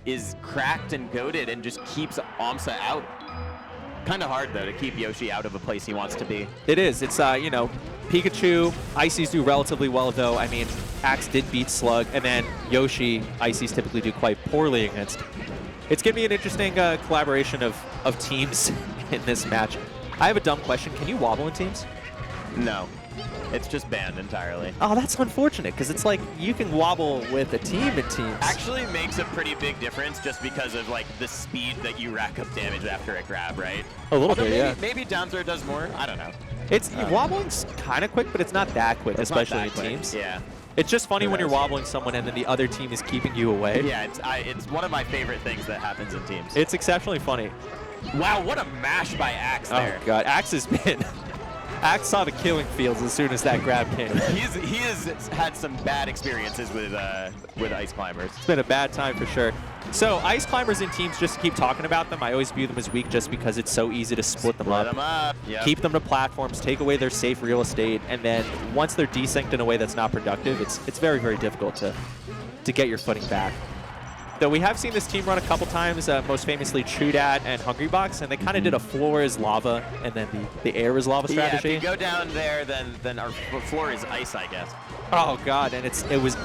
is cracked and goated and just keeps Amsa out. Kind of hard, though, to keep Yoshi out of a place he wants to be. It is. It's, you know, Pikachu, Ices do relatively well, though. I mean, Axe did beat Slug, and then Yoshi, Ices typically do quite poorly against. It's going to be an interesting collaboration of teams in this match. I have a dumb question. Can you wobble in teams? No. It's just banned entirely. Oh, that's unfortunate, because it's like you can wobble with a team in teams. Actually makes a pretty big difference just because of like the speed that you rack up damage after a grab, right? A little bit, yeah. Maybe down throw does more. I don't know. It's wobbling's kind of quick, but it's not that quick, especially in teams. Yeah. It's just funny when you're wobbling someone and then the other team is keeping you away. Yeah, it's one of my favorite things that happens in teams. It's exceptionally funny. Wow, what a mash by Axe there. Oh god, Axe has been. Axe saw the killing fields as soon as that grab came. He has had some bad experiences with Ice Climbers. It's been a bad time for sure. So Ice Climbers in teams, just to keep talking about them, I always view them as weak just because it's so easy to split them up. Yep. Keep them to platforms, take away their safe real estate, and then once they're desynced in a way that's not productive, it's very, very difficult to get your footing back. Though we have seen this team run a couple times, most famously Trudat and Hungrybox, and they kind of did a floor is lava and then the air is lava strategy. Yeah, if you go down there, then our floor is ice, I guess. Oh god, and it was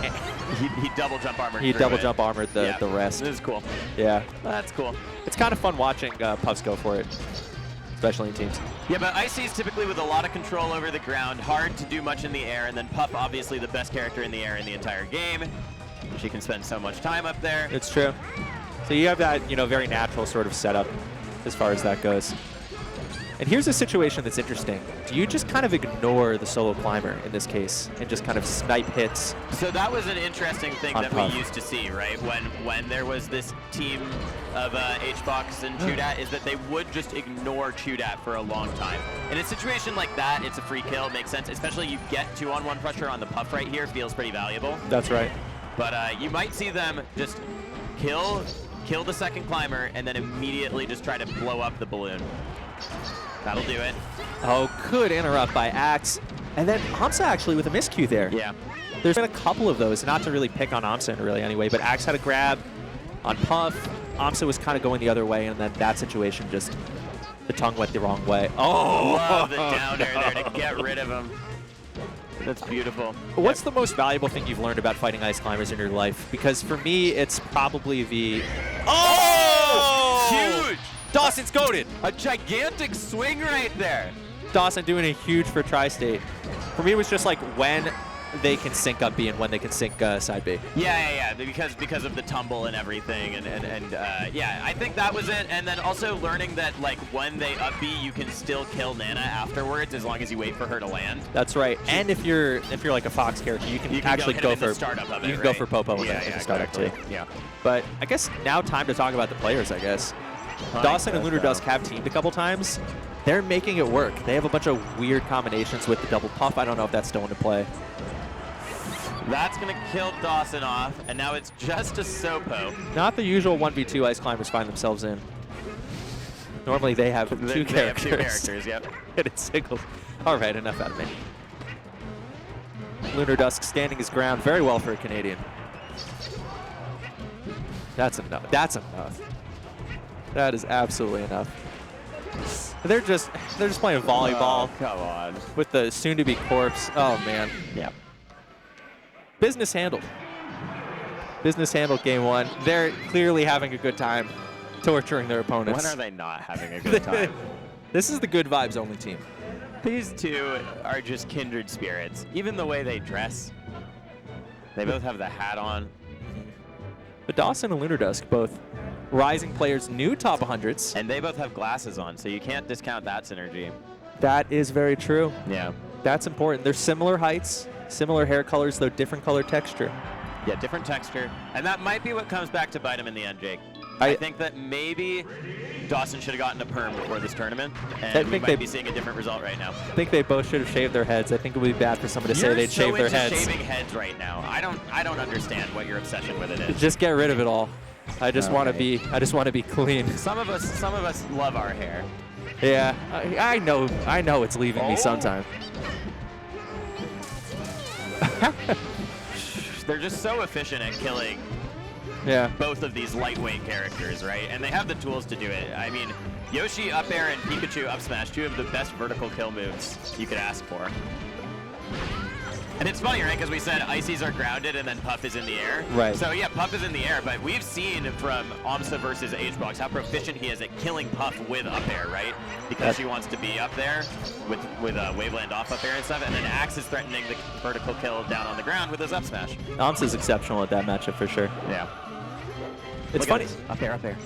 he double jump armored. He double jump armored the rest. This is cool. Yeah, that's cool. It's kind of fun watching Puffs go for it, especially in teams. Yeah, but Icy's typically with a lot of control over the ground, hard to do much in the air, and then Puff obviously the best character in the air in the entire game. She can spend so much time up there. It's true. So you have that, you know, very natural sort of setup as far as that goes. And here's a situation that's interesting. Do you just kind of ignore the solo climber in this case and just kind of snipe hits? So that was an interesting thing that Puff. we used to see, right? When there was this team of HBox and Chudat, is that they would just ignore Chudat for a long time. In a situation like that, it's a free kill. It makes sense. Especially you get 2-on-1 pressure on the Puff right here. Feels pretty valuable. That's right. But you might see them just kill the second climber and then immediately just try to blow up the balloon. That'll do it. Oh, good interrupt by Axe. And then Amsa actually with a miscue there. Yeah. There's been a couple of those, not to really pick on Amsa really anyway, but Axe had a grab on Puff. Amsa was kind of going the other way, and then that situation just, the tongue went the wrong way. Oh! Love the downer there to get rid of him. That's beautiful. What's the most valuable thing you've learned about fighting ice climbers in your life? Because for me, it's probably the... Oh! Huge! Dawson's goated! A gigantic swing right there. Dawson doing a huge for Tri-State. For me, it was just like when they can sync up B and when they can sync side B. Yeah, because of the tumble and everything, and yeah, I think that was it. And then also learning that like when they up B, you can still kill Nana afterwards as long as you wait for her to land. That's right. And if you're like a Fox character, you can actually go for startup of it. You can go for Popo in the startup too. Yeah. But I guess now time to talk about the players. I guess Dawson and Lunar Dusk have teamed a couple times. They're making it work. They have a bunch of weird combinations with the double puff. I don't know if that's still into play. That's going to kill Dawson off, and now it's just a Sopo. Not the usual 1v2 ice climbers find themselves in. Normally they have two characters. Have two characters, yep. And it's singles. All right, enough out of me. Lunar Dusk standing his ground very well for a Canadian. That's enough. That's enough. That is absolutely enough. They're just playing volleyball. Oh, come on. With the soon-to-be corpse. Oh, man. Yeah. Business handled. Business handled game one. They're clearly having a good time torturing their opponents. When are they not having a good time? This is the good vibes only team. These two are just kindred spirits. Even the way they dress. They both have the hat on. But Dawson and Lunar Dusk, both rising players, new top 100s. And they both have glasses on, so you can't discount that synergy. That is very true. Yeah. That's important. They're similar heights, similar hair colors, though different color texture. Yeah, different texture. And that might be what comes back to bite him in the end, Jake. I think that maybe Dawson should have gotten a perm before this tournament, and we might be seeing a different result right now. I think they both should have shaved their heads. I think it would be bad for someone to say they'd shave their heads. You're so into shaving heads right now. I don't understand what your obsession with it is. Just get rid of it all. I just want to be. I just want to be clean. Some of us love our hair. Yeah, I know it's leaving me sometime. They're just so efficient at killing both of these lightweight characters, right? And they have the tools to do it. I mean, Yoshi up air and Pikachu up smash, two of the best vertical kill moves you could ask for. And it's funny, right? Because we said Ices are grounded and then Puff is in the air. Right. So yeah, Puff is in the air, but we've seen from Amsa versus HBox how proficient he is at killing Puff with up air, right? Because she wants to be up there with Waveland off up air and stuff, and then Axe is threatening the vertical kill down on the ground with his up smash. Amsa's exceptional at that matchup for sure. Yeah. It's funny. Up air, up air.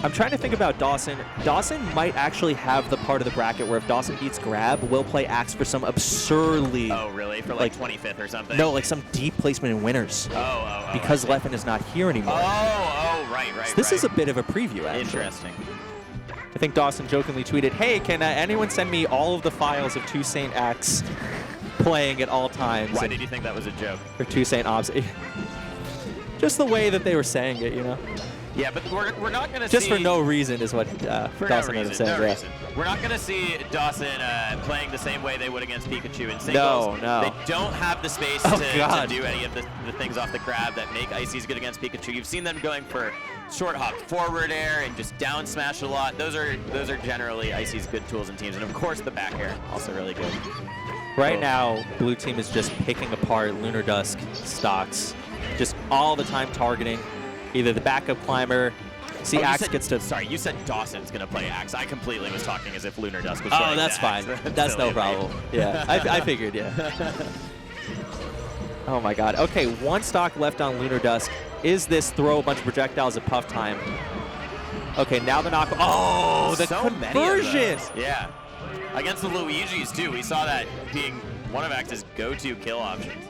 I'm trying to think about Dawson. Dawson might actually have the part of the bracket where if Dawson beats Grab, we'll play Axe for some absurdly... Oh, really? For like 25th or something? No, like some deep placement in winners. Oh. Because Leffen is not here anymore. Right. So this is a bit of a preview, actually. Interesting. I think Dawson jokingly tweeted, hey, can anyone send me all of the files of Toussaint Axe playing at all times? Why did you think that was a joke? Or Toussaint Amsa. Just the way that they were saying it, you know? Yeah, but we're not going to see... Just for no reason is what Dawson ended up saying. No reason. We're not going to see Dawson playing the same way they would against Pikachu in singles. No. They don't have the space to do any of the things off the grab that make Ices good against Pikachu. You've seen them going for short hop forward air and just down smash a lot. Those are generally Ices' good tools in teams. And of course the back air, also really good. Right now, Blue Team is just picking apart Lunar Dusk stocks. Just all the time targeting either the backup climber. See, Axe gets to... Sorry, you said Dawson's going to play Axe. I completely was talking as if Lunar Dusk was playing that's fine. That's no problem. Yeah, I figured, yeah. Oh my god. Okay, one stock left on Lunar Dusk. Is this throw a bunch of projectiles at Puff time? Okay, now the knock... Oh, the conversion! Yeah. Against the Luigis, too. We saw that being one of Axe's go-to kill options.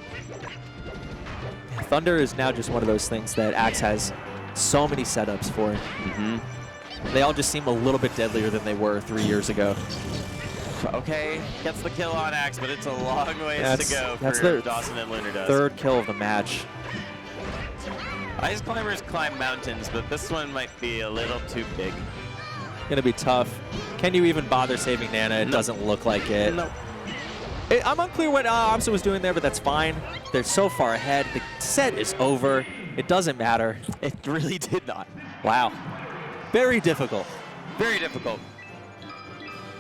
Thunder is now just one of those things that Axe has so many setups for. They all just seem a little bit deadlier than they were 3 years ago. Okay, gets the kill on Axe, but it's a long ways to go for Dawson and Lunar Dusk. Third kill of the match. Ice climbers climb mountains, but this one might be a little too big. Gonna be tough. Can you even bother saving Nana? It doesn't look like it. No. I'm unclear what Amsa was doing there, but that's fine. They're so far ahead. The set is over. It doesn't matter. It really did not. Wow. Very difficult. Very difficult.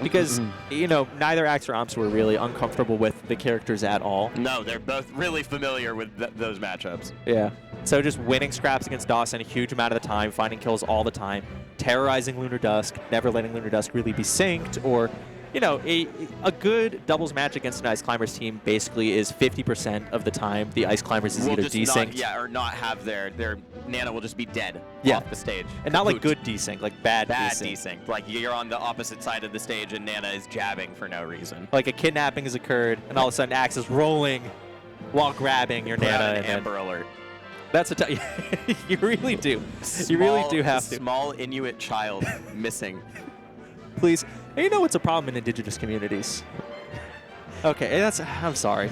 Because, you know, neither Axe or Amsa were really uncomfortable with the characters at all. No, they're both really familiar with those matchups. Yeah. So just winning scraps against Dawson a huge amount of the time, finding kills all the time, terrorizing Lunar Dusk, never letting Lunar Dusk really be synced, or... You know, a good doubles match against an Ice Climbers team basically is 50% of the time the Ice Climbers is either desynced. Or not have their Nana will just be dead off the stage. And not like good desync, like bad desync. Like you're on the opposite side of the stage and Nana is jabbing for no reason. Like a kidnapping has occurred and all of a sudden Axe is rolling while grabbing your Nana. An Amber Alert. That's you really do. You really do have to. Small Inuit child missing. Please. And you know what's a problem in indigenous communities? Okay, I'm sorry.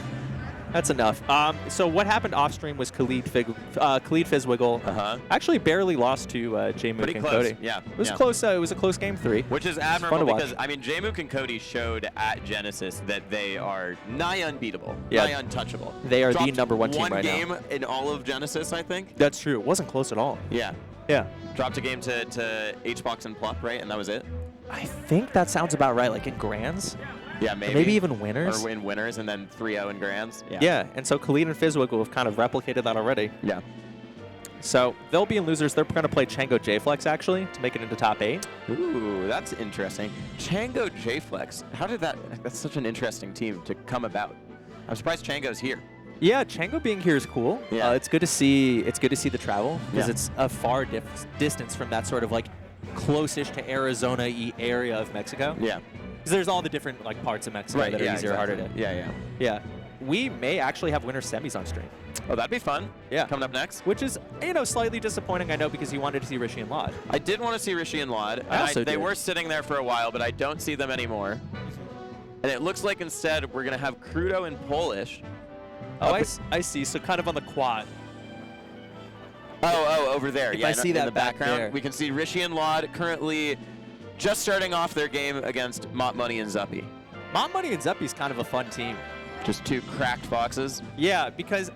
That's enough. So what happened off stream was Khalid Fizzwiggle actually barely lost to J-Mook and Cody. Yeah. It was close. It was a close game 3. Which is admirable because, I mean, J-Mook and Cody showed at Genesis that they are nigh unbeatable, nigh untouchable. They are the #1 team right now. One game in all of Genesis, I think. That's true. It wasn't close at all. Yeah. Yeah. Dropped a game to HBox and Plup, right? And that was it? I think that sounds about right, like in Grands. Yeah, maybe. Or maybe even winners. Or in winners and then 3-0 in Grands. Yeah, and so Khalid and Fizzwiggle have kind of replicated that already. Yeah. So they'll be in losers. They're going to play Chango J-Flex, actually, to make it into top 8. Ooh, that's interesting. Chango J-Flex. How did that's such an interesting team to come about. I'm surprised Chango's here. Yeah, Chango being here is cool. Yeah. It's good to see the travel, because it's a far distance from that sort of like close-ish to Arizona-y area of Mexico. Yeah. Because there's all the different like parts of Mexico that are easier or harder to. Yeah. We may actually have winner semis on stream. Oh, that'd be fun. Yeah. Coming up next. Which is, you know, slightly disappointing, I know, because you wanted to see Rishi and Lod. I did want to see Rishi and Lod. They were sitting there for a while, but I don't see them anymore. And it looks like instead we're going to have Crudo and Polish. Oh, I see. So kind of on the quad. Oh, over there. If I see that in the background. there. We can see Rishi and Lod currently just starting off their game against Mott Money and Zuppy. Mott Money and Zuppy's kind of a fun team. Just two cracked foxes. Yeah, because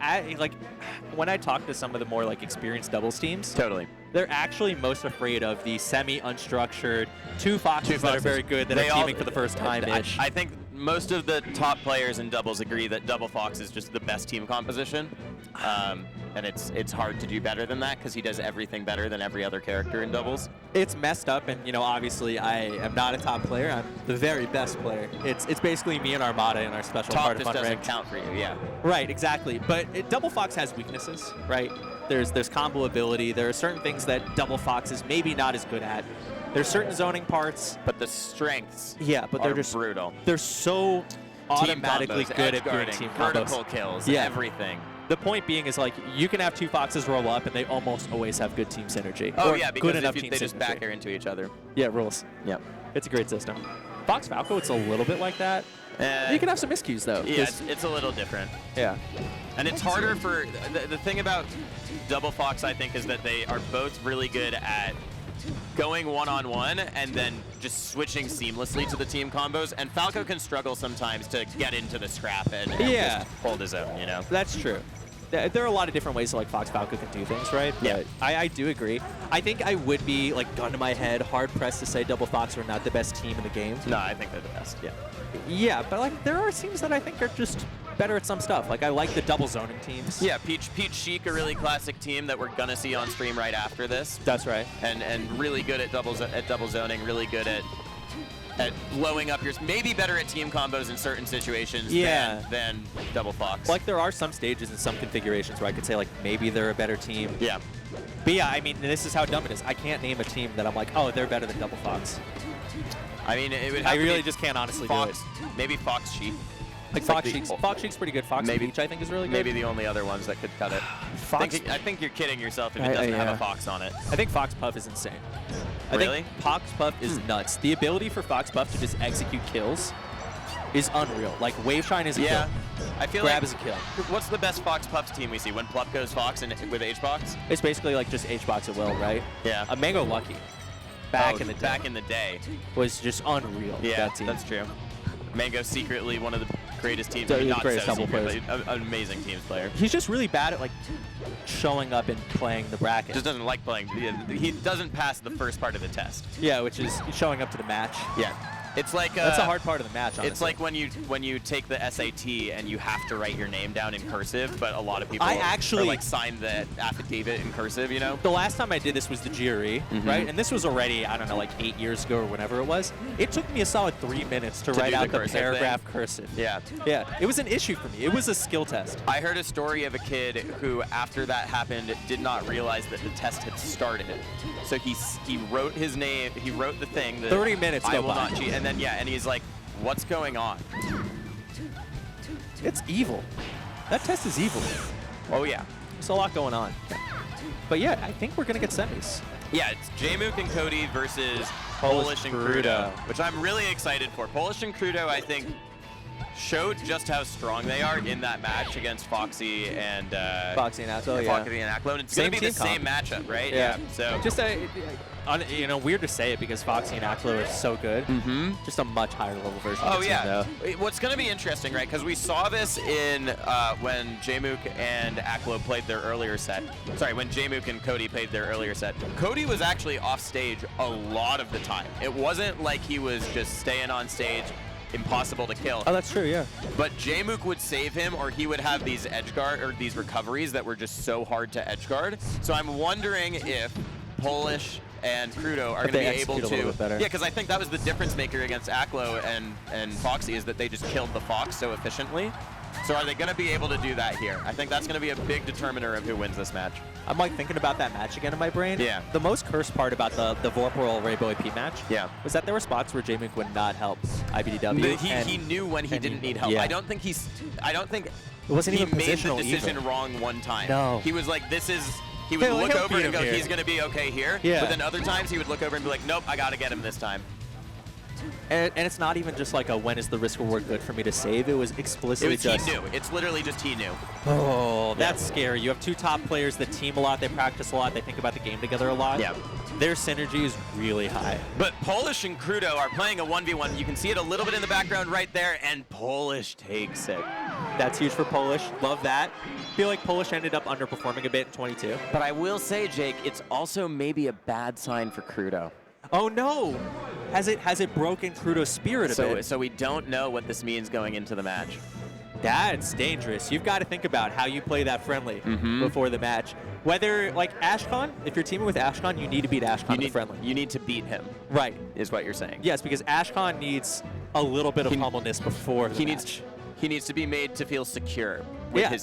when I talk to some of the more like experienced doubles teams, Totally. they're actually most afraid of the semi-unstructured two foxes that are very good that are teaming for the first time-ish. I think most of the top players in doubles agree that double fox is just the best team composition. And it's hard to do better than that because he does everything better than every other character in doubles. It's messed up, and you know, obviously I am not a top player. I'm the very best player. It's basically me and Armada in our special Top part of just fun doesn't ranks. count for you, yeah. Right, exactly. But double fox has weaknesses, right? There's combo ability. There are certain things that double fox is maybe not as good at. There's certain zoning parts. But the strengths But they're just brutal. They're so automatically combos, good edge at doing guarding, team vertical combos. kills, Yeah. everything. The point being is like you can have two foxes roll up and they almost always have good team synergy. Oh or yeah, good because enough if team they just synergy. back air into each other. Yeah, rules. Yep. It's a great system. Fox Falco, it's a little bit like that. You can have some miscues though. Yeah, it's a little different. Yeah. And it's harder for the thing about double fox, I think, is that they are both really good at going one-on-one and then just switching seamlessly to the team combos. And Falco can struggle sometimes to get into the scrap and just hold his own, you know? That's true. There are a lot of different ways like Fox Falco can do things, right? Yeah. But I do agree. I think I would be, like, gun to my head, hard-pressed to say Double Fox are not the best team in the game. No, I think they're the best, yeah. Yeah, but, like, there are teams that I think are just better at some stuff. Like, I like the double zoning teams. Yeah, Peach Chic, a really classic team that we're going to see on stream right after this. That's right. And really good at double zoning, really good at blowing up your, maybe better at team combos in certain situations than double fox. Like, there are some stages and some configurations where I could say, like, maybe they're a better team. Yeah. But yeah, I mean, this is how dumb it is. I can't name a team that I'm like, oh, they're better than Double Fox. I mean, it would have I to really be just can't honestly Fox, do it. maybe Fox Sheep. Like Fox Cheeks. Fox Cheeks pretty good. Fox Beach, I think, is really good. Maybe the only other ones that could cut it. I think you're kidding yourself if it doesn't have a fox on it. I think Fox Puff is insane. Really? I think Fox Puff is nuts. The ability for Fox Puff to just execute kills is unreal. Like, Wave Shine is a kill. I feel Grab like is a kill. What's the best Fox Puffs team we see? When Plup goes Fox and with H-Box? It's basically like just H-Box at will, right? Yeah. A Mango Lucky. Back in the day. Was just unreal. Yeah, that team. that's true. Mango secretly one of the greatest teams. The Not greatest so double secret, players. but an amazing teams player. He's just really bad at, like, showing up and playing the bracket. Just doesn't like playing. He doesn't pass the first part of the test. Yeah, which is showing up to the match. Yeah. It's like that's a hard part of the match, honestly. It's like when you take the SAT and you have to write your name down in cursive, but a lot of people are like sign the affidavit in cursive, you know? The last time I did this was the GRE, right? And this was already, I don't know, like 8 years ago or whenever it was. It took me a solid 3 minutes to write out the paragraph cursive. Yeah. Yeah, it was an issue for me. It was a skill test. I heard a story of a kid who, after that happened, did not realize that the test had started. So he wrote his name, he wrote the thing that 30 minutes I go will by. not cheat. And then, and he's like, what's going on? It's evil. That test is evil. Oh, yeah. There's a lot going on. But yeah, I think we're going to get semis. Yeah, it's Jmook and Cody versus Polish and Crudo, which I'm really excited for. Polish and Crudo, I think, showed just how strong they are in that match against Foxy and Foxy and Aklo, Foxy and Aklo. And it's going to be the same matchup, right? Yeah. So just weird to say it because Foxy and Aklo are so good. Just a much higher level version. Oh of the yeah. team, though. What's going to be interesting, right? Because we saw this in when Jmook and Aklo played their earlier set. Sorry, when Jmook and Cody played their earlier set. Cody was actually off stage a lot of the time. It wasn't like he was just staying on stage. Impossible to kill. Oh, that's true, yeah. But Jmook would save him, or he would have these edge guard or these recoveries that were just so hard to edge guard. So I'm wondering if Polish and Crudo are going to be able to. Yeah, because I think that was the difference maker against Aklo and Foxy is that they just killed the Fox so efficiently. So are they going to be able to do that here? I think that's going to be a big determiner of who wins this match. I'm like thinking about that match again in my brain. Yeah. The most cursed part about the Vorpal Rainbow AP match was that there were spots where Jmook would not help IBDW. He knew when he didn't need help. Yeah. I don't think it wasn't even made the positional decision either. wrong one time. No. He was like, he would look over and go, here. he's going to be okay here. Yeah. But then other times he would look over and be like, nope, I got to get him this time. And it's not even just like a when is the risk reward good for me to save. It was explicitly just he knew. It's literally just he knew. Oh, that's scary. You have two top players that team a lot, they practice a lot, they think about the game together a lot. Yeah. Their synergy is really high. But Polish and Crudo are playing a 1v1. You can see it a little bit in the background right there, and Polish takes it. That's huge for Polish. Love that. Feel like Polish ended up underperforming a bit in 22. But I will say, Jake, it's also maybe a bad sign for Crudo. Oh no! Has it broken Crudo's spirit a bit? So we don't know what this means going into the match. That's dangerous. You've got to think about how you play that friendly before the match. Whether, like, Ashkan, if you're teaming with Ashkan, you need to beat Ashkan in the friendly. You need to beat him. Right. Is what you're saying. Yes, because Ashkan needs a little bit of humbleness before the match. He needs to be made to feel secure with his